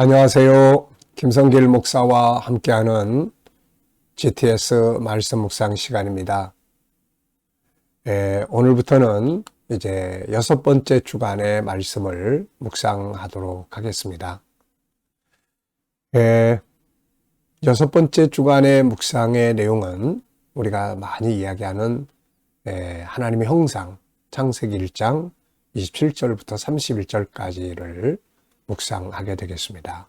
안녕하세요. 김성길 목사와 함께하는 GTS 말씀 묵상 시간입니다. 오늘부터는 이제 6번째 주간의 말씀을 묵상하도록 하겠습니다. 6번째 주간의 묵상의 내용은 우리가 많이 이야기하는 하나님의 형상, 창세기 1장 27절부터 31절까지를 묵상하게 되겠습니다.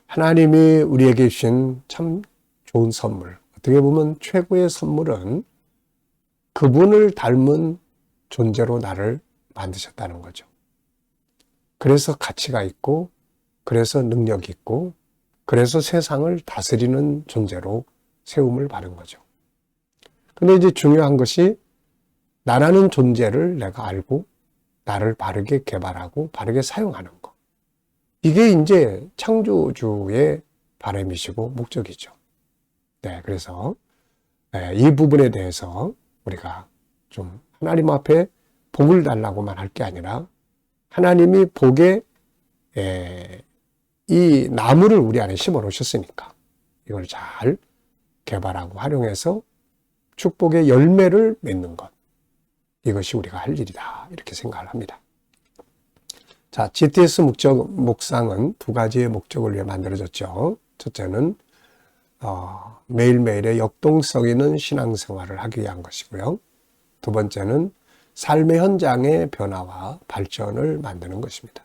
하나님이 우리에게 주신 참 좋은 선물, 어떻게 보면 최고의 선물은 그분을 닮은 존재로 나를 만드셨다는 거죠. 그래서 가치가 있고, 그래서 능력이 있고, 그래서 세상을 다스리는 존재로 세움을 받은 거죠. 근데 이제 중요한 것이 나라는 존재를 내가 알고 나를 바르게 개발하고 바르게 사용하는 것. 이게 이제 창조주의 바람이시고 목적이죠. 그래서 이 부분에 대해서 우리가 좀 하나님 앞에 복을 달라고만 할 게 아니라 하나님이 복에 이 나무를 우리 안에 심어 놓으셨으니까 이걸 잘 개발하고 활용해서 축복의 열매를 맺는 것. 이것이 우리가 할 일이다. 이렇게 생각을 합니다. 자, GTS 묵상은 두 가지의 목적을 위해 만들어졌죠. 첫째는 매일매일의 역동성 있는 신앙생활을 하기 위한 것이고요. 두 번째는 삶의 현장의 변화와 발전을 만드는 것입니다.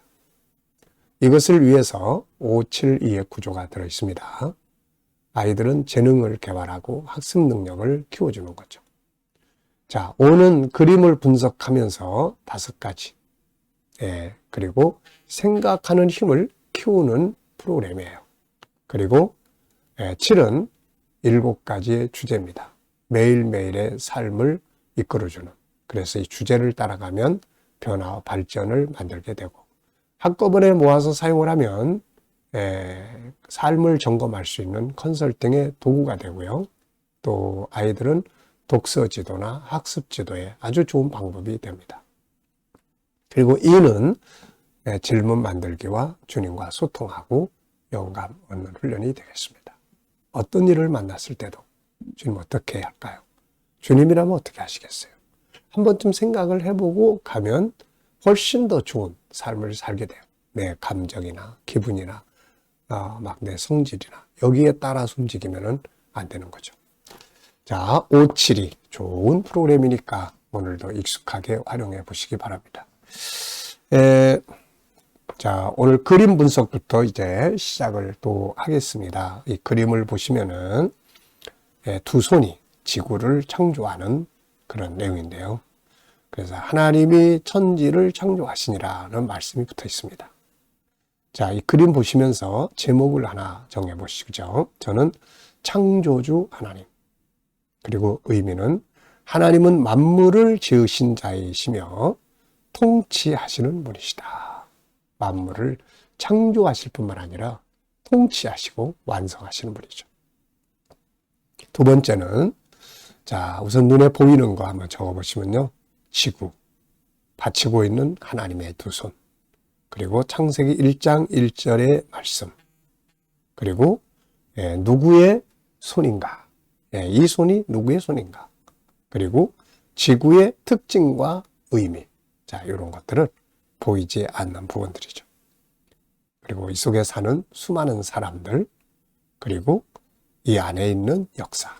이것을 위해서 572의 구조가 들어있습니다. 아이들은 재능을 개발하고 학습 능력을 키워주는 거죠. 자, 5는 그림을 분석하면서 5가지. 그리고 생각하는 힘을 키우는 프로그램이에요. 그리고 7은 7가지의 주제입니다. 매일매일의 삶을 이끌어주는. 그래서 이 주제를 따라가면 변화와 발전을 만들게 되고, 한꺼번에 모아서 사용을 하면 삶을 점검할 수 있는 컨설팅의 도구가 되고요. 또 아이들은 독서 지도나 학습 지도에 아주 좋은 방법이 됩니다. 그리고 이는 질문 만들기와 주님과 소통하고 영감 얻는 훈련이 되겠습니다. 어떤 일을 만났을 때도 주님 어떻게 해야 할까요? 주님이라면 어떻게 하시겠어요? 한 번쯤 생각을 해보고 가면 훨씬 더 좋은 삶을 살게 돼요. 내 감정이나 기분이나 막 내 성질이나 여기에 따라서 움직이면 안 되는 거죠. 자, 572 좋은 프로그램이니까 오늘도 익숙하게 활용해 보시기 바랍니다. 자, 오늘 그림 분석부터 이제 시작을 또 하겠습니다. 이 그림을 보시면은 두 손이 지구를 창조하는 그런 내용인데요. 그래서 하나님이 천지를 창조하시니라는 말씀이 붙어 있습니다. 자, 이 그림 보시면서 제목을 하나 정해 보시죠. 저는 창조주 하나님. 그리고 의미는 하나님은 만물을 지으신 자이시며 통치하시는 분이시다. 만물을 창조하실 뿐만 아니라 통치하시고 완성하시는 분이죠. 두 번째는, 자, 우선 눈에 보이는 거 한번 적어보시면요. 지구, 받치고 있는 하나님의 두 손, 그리고 창세기 1장 1절의 말씀, 그리고 누구의 손인가, 이 손이 누구의 손인가, 그리고 지구의 특징과 의미, 자, 이런 것들은 보이지 않는 부분들이죠. 그리고 이 속에 사는 수많은 사람들, 그리고 이 안에 있는 역사,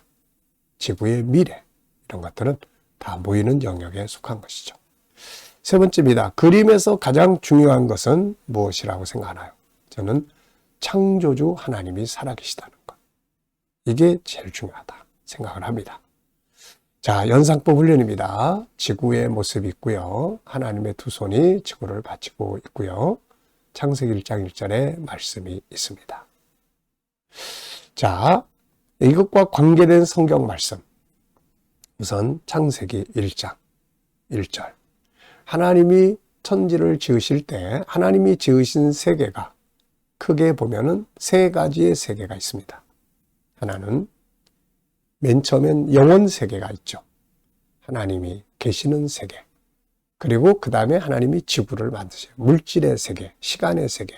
지구의 미래, 이런 것들은 다 보이는 영역에 속한 것이죠. 세 번째입니다. 그림에서 가장 중요한 것은 무엇이라고 생각하나요? 저는 창조주 하나님이 살아계시다는 것. 이게 제일 중요하다 생각을 합니다. 자, 연상법 훈련입니다. 지구의 모습이 있고요. 하나님의 두 손이 지구를 받치고 있고요. 창세기 1장 1절에 말씀이 있습니다. 자, 이것과 관계된 성경 말씀. 우선 창세기 1장 1절. 하나님이 천지를 지으실 때 하나님이 지으신 세계가 크게 보면은 세 가지의 세계가 있습니다. 하나는 맨 처음엔 영혼 세계가 있죠. 하나님이 계시는 세계. 그리고 그 다음에 하나님이 지구를 만드세요. 물질의 세계, 시간의 세계,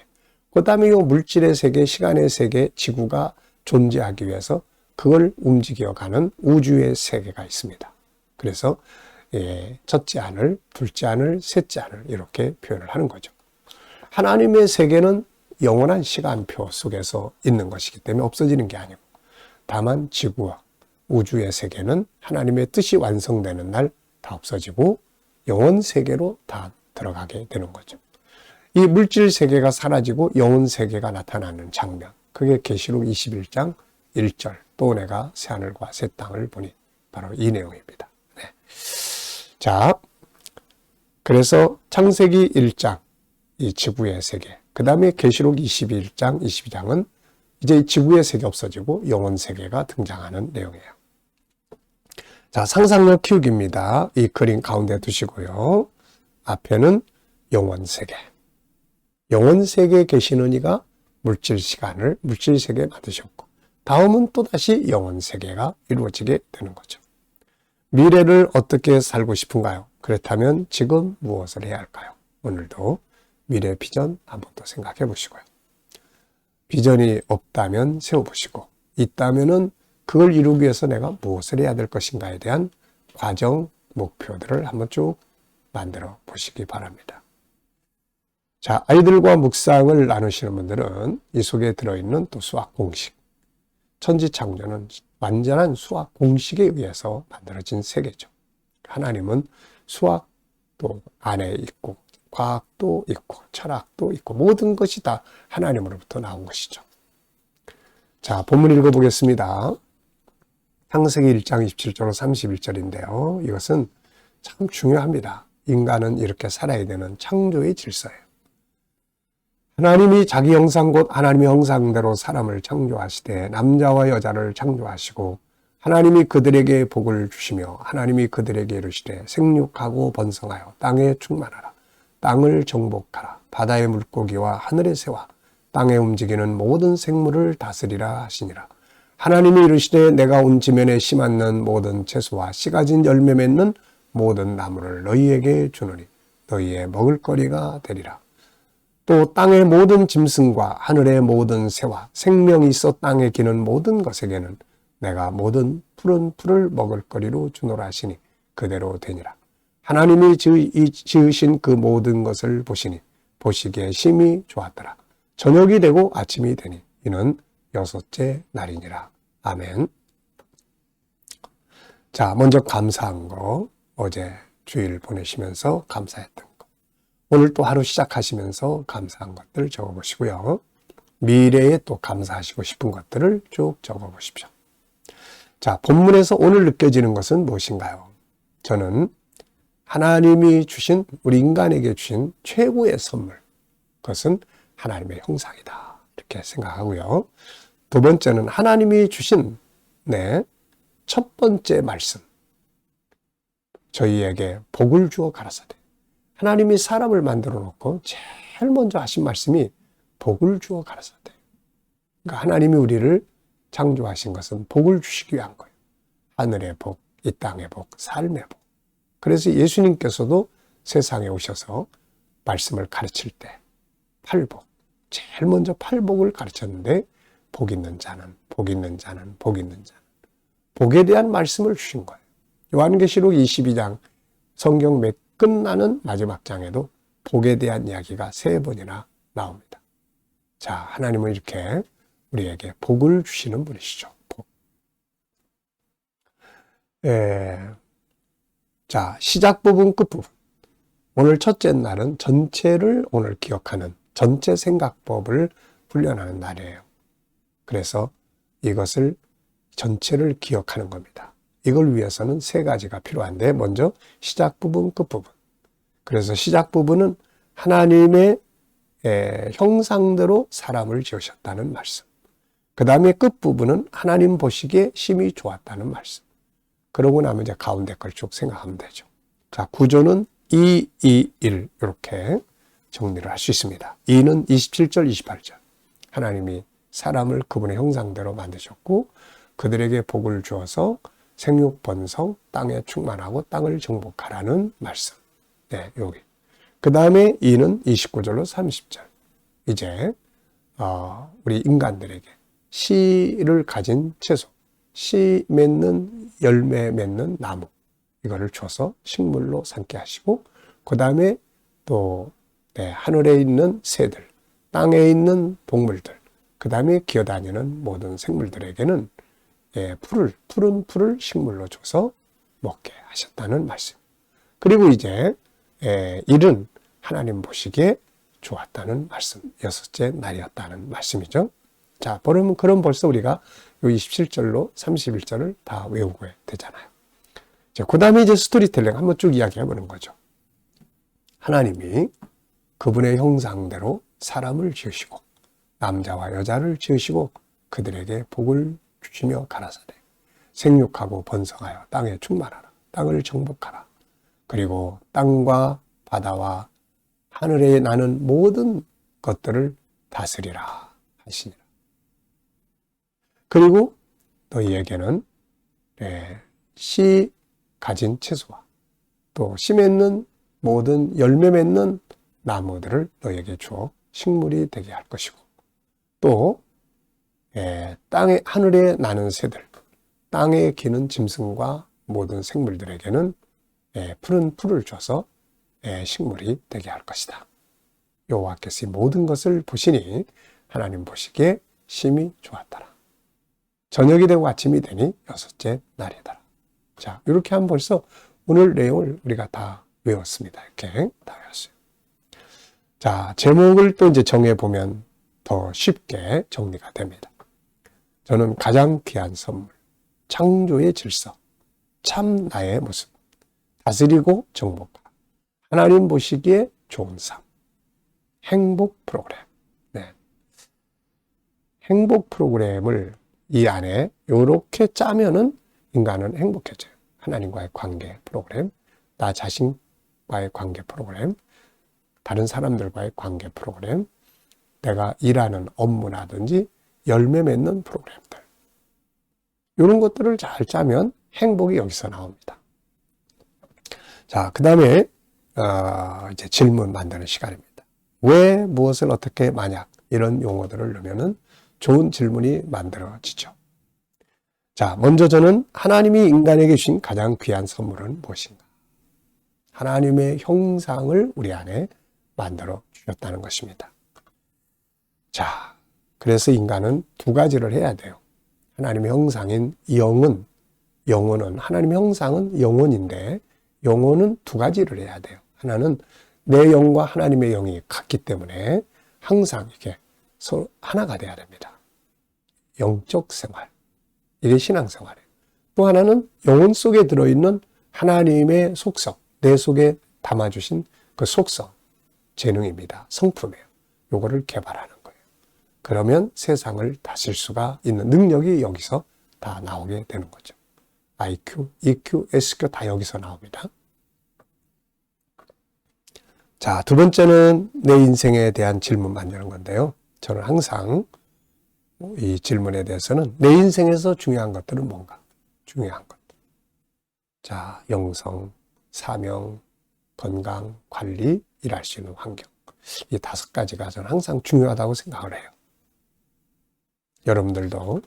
그 다음에 이 물질의 세계, 시간의 세계, 지구가 존재하기 위해서 그걸 움직여가는 우주의 세계가 있습니다. 그래서 첫째 하늘, 둘째 하늘, 셋째 하늘 이렇게 표현을 하는 거죠. 하나님의 세계는 영원한 시간표 속에서 있는 것이기 때문에 없어지는 게 아니고, 다만 지구와 우주의 세계는 하나님의 뜻이 완성되는 날 다 없어지고 영원 세계로 다 들어가게 되는 거죠. 이 물질 세계가 사라지고 영원 세계가 나타나는 장면, 그게 계시록 21장 1절, 또 내가 새하늘과 새 땅을 보니, 바로 이 내용입니다. 네. 자, 그래서 창세기 1장 이 지구의 세계, 그 다음에 계시록 21장 22장은 이제 지구의 세계 없어지고 영원 세계가 등장하는 내용이에요. 자, 상상력 키우기입니다. 이 그림 가운데 두시고요. 앞에는 영원 세계. 영원 세계에 계시는 이가 물질 시간을 물질 세계에 만드셨고, 다음은 또다시 영원 세계가 이루어지게 되는 거죠. 미래를 어떻게 살고 싶은가요? 그렇다면 지금 무엇을 해야 할까요? 오늘도 미래 비전 한번 더 생각해 보시고요. 비전이 없다면 세워보시고, 있다면은 그걸 이루기 위해서 내가 무엇을 해야 될 것인가에 대한 과정, 목표들을 한번 쭉 만들어 보시기 바랍니다. 자, 아이들과 묵상을 나누시는 분들은 이 속에 들어있는 또 수학 공식, 천지창조는 완전한 수학 공식에 의해서 만들어진 세계죠. 하나님은 수학도 안에 있고, 과학도 있고, 철학도 있고, 모든 것이 다 하나님으로부터 나온 것이죠. 자, 본문 읽어보겠습니다. 창세기 1장 27절로 31절인데요. 이것은 참 중요합니다. 인간은 이렇게 살아야 되는 창조의 질서예요. 하나님이 자기 형상 곧 하나님의 형상대로 사람을 창조하시되 남자와 여자를 창조하시고, 하나님이 그들에게 복을 주시며 하나님이 그들에게 이르시되 생육하고 번성하여 땅에 충만하라. 땅을 정복하라. 바다의 물고기와 하늘의 새와 땅에 움직이는 모든 생물을 다스리라 하시니라. 하나님이 이르시되 내가 온 지면에 심었는 모든 채소와 씨 가진 열매 맺는 모든 나무를 너희에게 주노니 너희의 먹을거리가 되리라. 또 땅의 모든 짐승과 하늘의 모든 새와 생명이 있어 땅에 기는 모든 것에게는 내가 모든 푸른 풀을 먹을거리로 주노라 하시니 그대로 되니라. 하나님이 지으신 그 모든 것을 보시니 보시기에 심히 좋았더라. 저녁이 되고 아침이 되니 이는 여섯째 날이니라. 아멘. 자, 먼저 감사한 거, 어제 주일 보내시면서 감사했던 거, 오늘 또 하루 시작하시면서 감사한 것들 적어보시고요. 미래에 또 감사하시고 싶은 것들을 쭉 적어보십시오. 자, 본문에서 오늘 느껴지는 것은 무엇인가요? 저는 하나님이 주신, 우리 인간에게 주신 최고의 선물, 그것은 하나님의 형상이다, 이렇게 생각하고요. 두 번째는 하나님이 주신 첫 번째 말씀, 저희에게 복을 주어 가라사대. 하나님이 사람을 만들어 놓고 제일 먼저 하신 말씀이 복을 주어 가라사대. 그러니까 하나님이 우리를 창조하신 것은 복을 주시기 위한 거예요. 하늘의 복, 이 땅의 복, 삶의 복. 그래서 예수님께서도 세상에 오셔서 말씀을 가르칠 때 팔복, 제일 먼저 팔복을 가르쳤는데, 복 있는 자는, 복 있는 자는, 복 있는 자는, 복에 대한 말씀을 주신 거예요. 요한계시록 22장 성경 몇 끝나는 마지막 장에도 복에 대한 이야기가 3번이나 나옵니다. 자, 하나님은 이렇게 우리에게 복을 주시는 분이시죠. 복. 자, 시작 부분, 끝 부분. 오늘 첫째 날은 전체를 오늘 기억하는 전체 생각법을 훈련하는 날이에요. 그래서 이것을 전체를 기억하는 겁니다. 이걸 위해서는 3가지가 필요한데, 먼저 시작 부분, 끝 부분. 그래서 시작 부분은 하나님의 형상대로 사람을 지으셨다는 말씀. 그 다음에 끝 부분은 하나님 보시기에 심히 좋았다는 말씀. 그러고 나면 이제 가운데 걸 쭉 생각하면 되죠. 자, 구조는 2, 2, 1 이렇게 정리를 할 수 있습니다. 2는 27절, 28절. 하나님이 사람을 그분의 형상대로 만드셨고 그들에게 복을 주어서 생육 번성, 땅에 충만하고 땅을 정복하라는 말씀. 네, 여기. 그 다음에 2는 29절로 30절. 이제 우리 인간들에게 씨를 가진 채소, 씨 맺는 열매 맺는 나무, 이거를 줘서 식물로 삼게 하시고, 그 다음에 또 하늘에 있는 새들, 땅에 있는 동물들, 그 다음에 기어다니는 모든 생물들에게는 푸른 풀을 식물로 줘서 먹게 하셨다는 말씀. 그리고 이제 일은 하나님 보시기에 좋았다는 말씀, 6째 날이었다는 말씀이죠. 자, 그럼 벌써 우리가 요 27절로 31절을 다 외우고 되잖아요. 그 다음에 이제 스토리텔링 한번 쭉 이야기해 보는 거죠. 하나님이 그분의 형상대로 사람을 지으시고 남자와 여자를 지으시고 그들에게 복을 주시며 가라사대 생육하고 번성하여 땅에 충만하라, 땅을 정복하라, 그리고 땅과 바다와 하늘에 나는 모든 것들을 다스리라 하시니라. 그리고 너희에게는 씨 가진 채소와 또 씨 맺는 모든 열매 맺는 나무들을 너희에게 주어 식물이 되게 할 것이고, 또 땅에 하늘에 나는 새들, 땅에 기는 짐승과 모든 생물들에게는 푸른 풀을 줘서 식물이 되게 할 것이다. 여호와께서 이 모든 것을 보시니 하나님 보시기에 심히 좋았더라. 저녁이 되고 아침이 되니 6째 날이더라. 자, 이렇게 하면 벌써 오늘 내용을 우리가 다 외웠습니다. 이렇게 다 외웠어요. 자, 제목을 또 이제 정해보면 더 쉽게 정리가 됩니다. 저는 가장 귀한 선물, 창조의 질서, 참 나의 모습, 다스리고 정복하라, 하나님 보시기에 좋은 삶, 행복 프로그램. 네. 행복 프로그램을 이 안에 이렇게 짜면은 인간은 행복해져요. 하나님과의 관계 프로그램, 나 자신과의 관계 프로그램, 다른 사람들과의 관계 프로그램, 내가 일하는 업무라든지 열매 맺는 프로그램들, 이런 것들을 잘 짜면 행복이 여기서 나옵니다. 자, 그 다음에 이제 질문 만드는 시간입니다. 왜, 무엇을, 어떻게, 만약 이런 용어들을 넣으면은 좋은 질문이 만들어지죠. 자, 먼저 저는 하나님이 인간에게 주신 가장 귀한 선물은 무엇인가? 하나님의 형상을 우리 안에 만들어 주셨다는 것입니다. 자, 그래서 인간은 두 가지를 해야 돼요. 하나님의 형상인 영은 하나님의 형상은 영혼인데, 영혼은 두 가지를 해야 돼요. 하나는 내 영과 하나님의 영이 같기 때문에 항상 이게 서로 하나가 돼야 됩니다. 영적 생활, 이게 신앙생활이에요. 또 하나는 영혼 속에 들어있는 하나님의 속성, 내 속에 담아주신 그 속성, 재능입니다. 성품이에요. 요거를 개발하는 거예요. 그러면 세상을 다스릴 수가 있는 능력이 여기서 다 나오게 되는 거죠. IQ, EQ, SQ 다 여기서 나옵니다. 자, 두 번째는 내 인생에 대한 질문 만드는 건데요. 저는 항상 이 질문에 대해서는 내 인생에서 중요한 것들은 뭔가? 중요한 것들. 자, 영성, 사명, 건강, 관리, 일할 수 있는 환경. 이 5가지가 저는 항상 중요하다고 생각을 해요. 여러분들도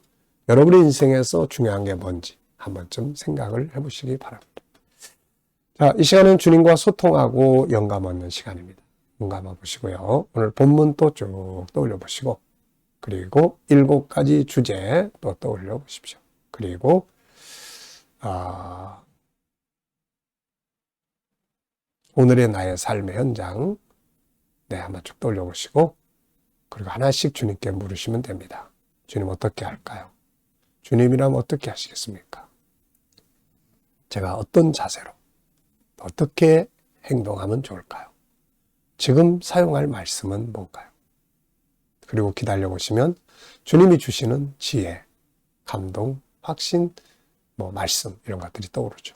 여러분의 인생에서 중요한 게 뭔지 한 번쯤 생각을 해보시기 바랍니다. 자, 이 시간은 주님과 소통하고 영감 얻는 시간입니다. 눈 감아보시고요. 오늘 본문 또 쭉 떠올려 보시고, 그리고 7가지 주제 또 떠올려 보십시오. 그리고 오늘의 나의 삶의 현장 한번 쭉 떠올려 보시고, 그리고 하나씩 주님께 물으시면 됩니다. 주님 어떻게 할까요? 주님이라면 어떻게 하시겠습니까? 제가 어떤 자세로 어떻게 행동하면 좋을까요? 지금 사용할 말씀은 뭔가요? 그리고 기다려 보시면 주님이 주시는 지혜, 감동, 확신, 말씀 이런 것들이 떠오르죠.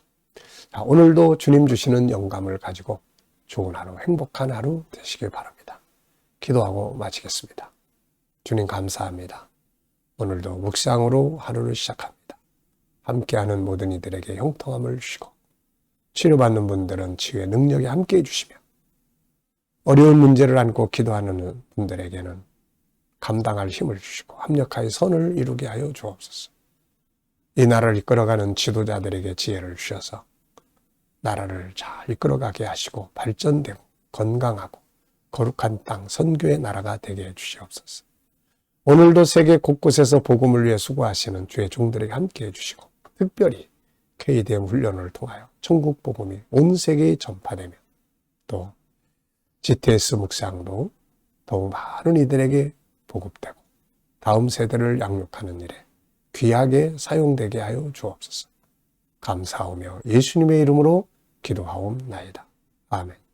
자, 오늘도 주님 주시는 영감을 가지고 좋은 하루, 행복한 하루 되시길 바랍니다. 기도하고 마치겠습니다. 주님 감사합니다. 오늘도 묵상으로 하루를 시작합니다. 함께하는 모든 이들에게 형통함을 주시고, 치료받는 분들은 치유의 능력이 함께해 주시며, 어려운 문제를 안고 기도하는 분들에게는 감당할 힘을 주시고 합력하여 선을 이루게 하여 주옵소서. 이 나라를 이끌어가는 지도자들에게 지혜를 주셔서 나라를 잘 이끌어가게 하시고 발전되고 건강하고 거룩한 땅 선교의 나라가 되게 해주시옵소서. 오늘도 세계 곳곳에서 복음을 위해 수고하시는 주의 종들에게 함께해 주시고 특별히 KDM 훈련을 통하여 천국 복음이 온 세계에 전파되며 또 GTS 묵상도 더욱 많은 이들에게 보급되고 다음 세대를 양육하는 일에 귀하게 사용되게 하여 주옵소서. 감사하며 예수님의 이름으로 기도하옵나이다. 아멘.